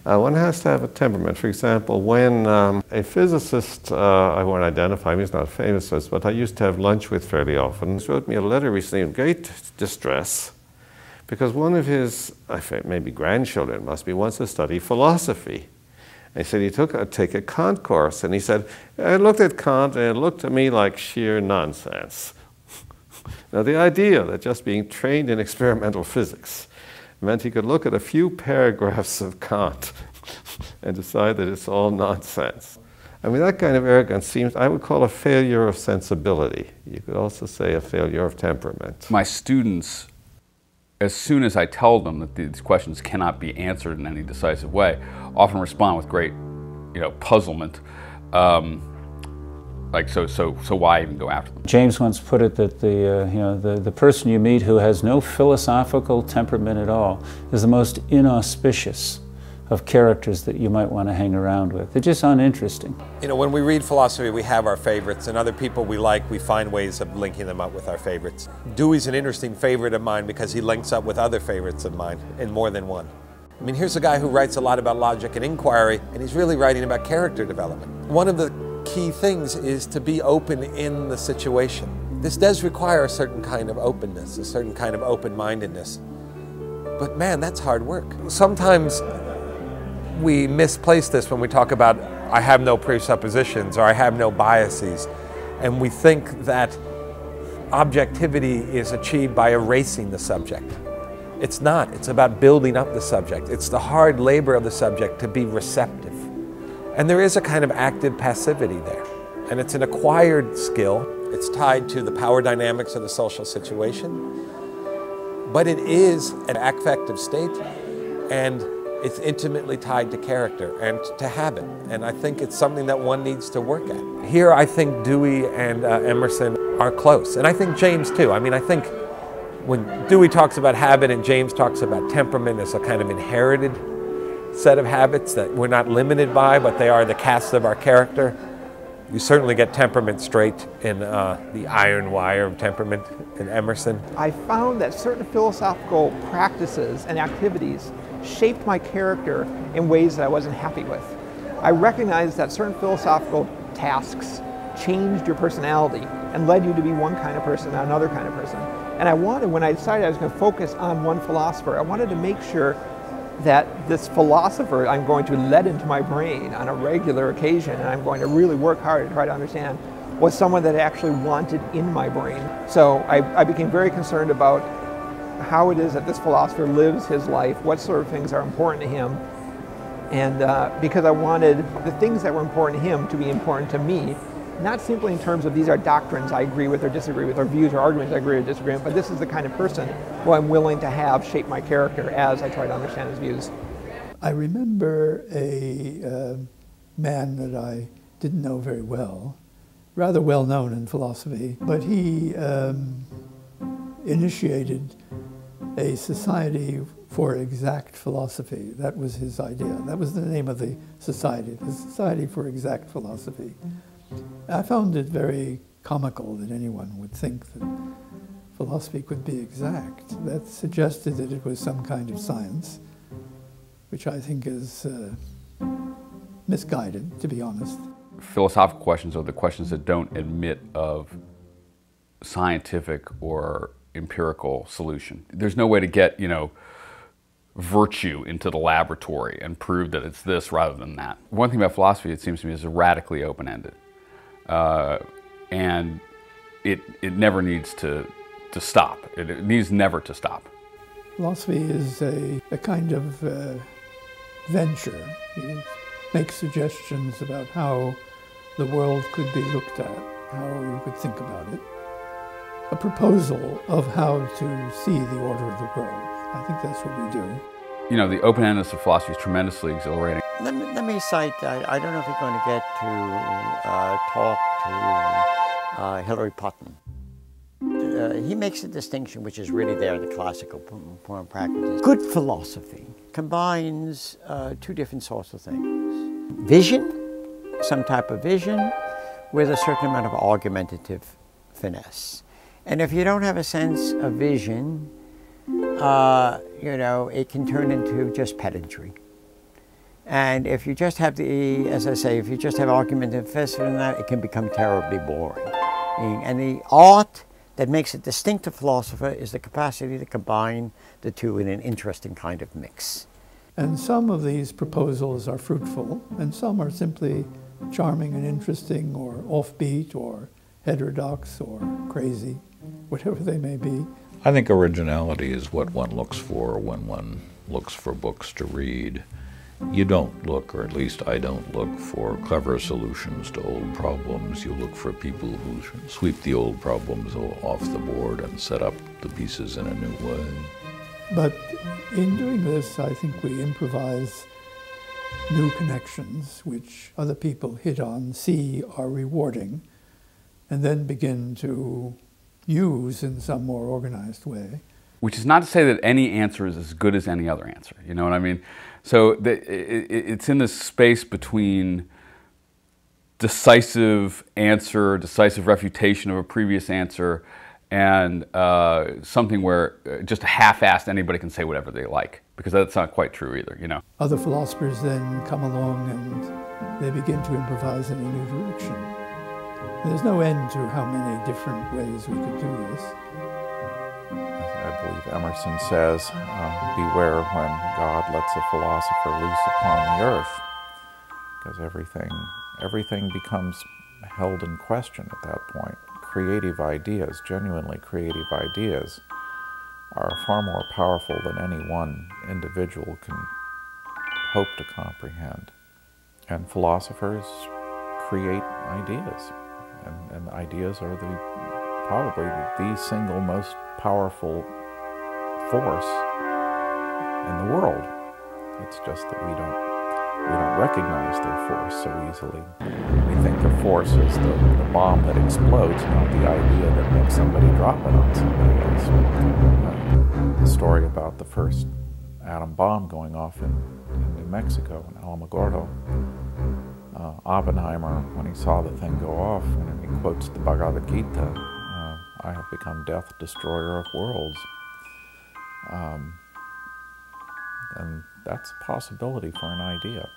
One has to have a temperament. For example, when a physicist, I won't identify him, he's not a famous physicist, but I used to have lunch with fairly often, he wrote me a letter recently in great distress because one of his, I think maybe grandchildren must be, wants to study philosophy. And he said he take a Kant course, and he said, I looked at Kant and it looked to me like sheer nonsense. Now the idea that just being trained in experimental physics meant he could look at a few paragraphs of Kant and decide that it's all nonsense. I mean, that kind of arrogance seems, I would call a failure of sensibility. You could also say a failure of temperament. My students, as soon as I tell them that these questions cannot be answered in any decisive way, often respond with great, puzzlement. So why even go after them? James once put it that the person you meet who has no philosophical temperament at all is the most inauspicious of characters that you might want to hang around with. They're just uninteresting. When we read philosophy, we have our favorites, and other people we like, we find ways of linking them up with our favorites. Dewey's an interesting favorite of mine because he links up with other favorites of mine, and more than one. I mean, here's a guy who writes a lot about logic and inquiry, and he's really writing about character development. One of the key things is to be open in the situation. This does require a certain kind of openness, a certain kind of open-mindedness. But man, that's hard work. Sometimes we misplace this when we talk about, I have no presuppositions or I have no biases. And we think that objectivity is achieved by erasing the subject. It's not. It's about building up the subject. It's the hard labor of the subject to be receptive. And there is a kind of active passivity there. And it's an acquired skill. It's tied to the power dynamics of the social situation. But it is an affective state, and it's intimately tied to character and to habit. And I think it's something that one needs to work at. Here I think Dewey and Emerson are close. And I think James too. I mean, I think when Dewey talks about habit and James talks about temperament as a kind of inherited set of habits that we're not limited by, but they are the cast of our character. You certainly get temperament straight in the iron wire of temperament in Emerson. I found that certain philosophical practices and activities shaped my character in ways that I wasn't happy with. I recognized that certain philosophical tasks changed your personality and led you to be one kind of person, not another kind of person. And I wanted, when I decided I was going to focus on one philosopher, I wanted to make sure that this philosopher I'm going to let into my brain on a regular occasion, and I'm going to really work hard to try to understand, was someone that I actually wanted in my brain. So I became very concerned about how it is that this philosopher lives his life, what sort of things are important to him, and because I wanted the things that were important to him to be important to me, not simply in terms of these are doctrines I agree with or disagree with, or views or arguments I agree or disagree with, but this is the kind of person who I'm willing to have shape my character as I try to understand his views. I remember a man that I didn't know very well, rather well known in philosophy, but he initiated a society for exact philosophy. That was his idea. That was the name of the Society for Exact Philosophy. I found it very comical that anyone would think that philosophy could be exact. That suggested that it was some kind of science, which I think is misguided, to be honest. Philosophical questions are the questions that don't admit of scientific or empirical solution. There's no way to get, virtue into the laboratory and prove that it's this rather than that. One thing about philosophy, it seems to me, is radically open-ended. And it never needs to stop. It needs never to stop. Philosophy is a kind of venture. You make suggestions about how the world could be looked at, how you could think about it. A proposal of how to see the order of the world. I think that's what we do. The open-endedness of philosophy is tremendously exhilarating. Let me cite, I don't know if you're going to get to talk to Hilary Putnam. He makes a distinction which is really there in the classical form of practice. Good philosophy combines two different sorts of things. Vision, some type of vision, with a certain amount of argumentative finesse. And if you don't have a sense of vision, it can turn into just pedantry. And if you just have the, as I say, if you just have argument and festival and that, it can become terribly boring. And the art that makes a distinctive philosopher is the capacity to combine the two in an interesting kind of mix. And some of these proposals are fruitful, and some are simply charming and interesting, or offbeat, or heterodox, or crazy, whatever they may be. I think originality is what one looks for when one looks for books to read. You don't look, or at least I don't look, for clever solutions to old problems. You look for people who sweep the old problems off the board and set up the pieces in a new way. But in doing this, I think we improvise new connections which other people hit on, see are rewarding, and then begin to use in some more organized way. Which is not to say that any answer is as good as any other answer, you know what I mean? So it's in this space between decisive answer, decisive refutation of a previous answer, and something where just half-assed anybody can say whatever they like, because that's not quite true either, you know. Other philosophers then come along and they begin to improvise in a new direction. There's no end to how many different ways we could do this. I believe Emerson says, beware when God lets a philosopher loose upon the earth, because everything becomes held in question at that point. Creative ideas, genuinely creative ideas, are far more powerful than any one individual can hope to comprehend. And philosophers create ideas, and ideas are probably the single most powerful force in the world. It's just that we don't recognize their force so easily. We think of force as the bomb that explodes, not the idea that makes somebody drop it on somebody else. The story about the first atom bomb going off in New Mexico, in Alamogordo. Oppenheimer, when he saw the thing go off, and he quotes the Bhagavad Gita, I have become death, destroyer of worlds. And that's a possibility for an idea.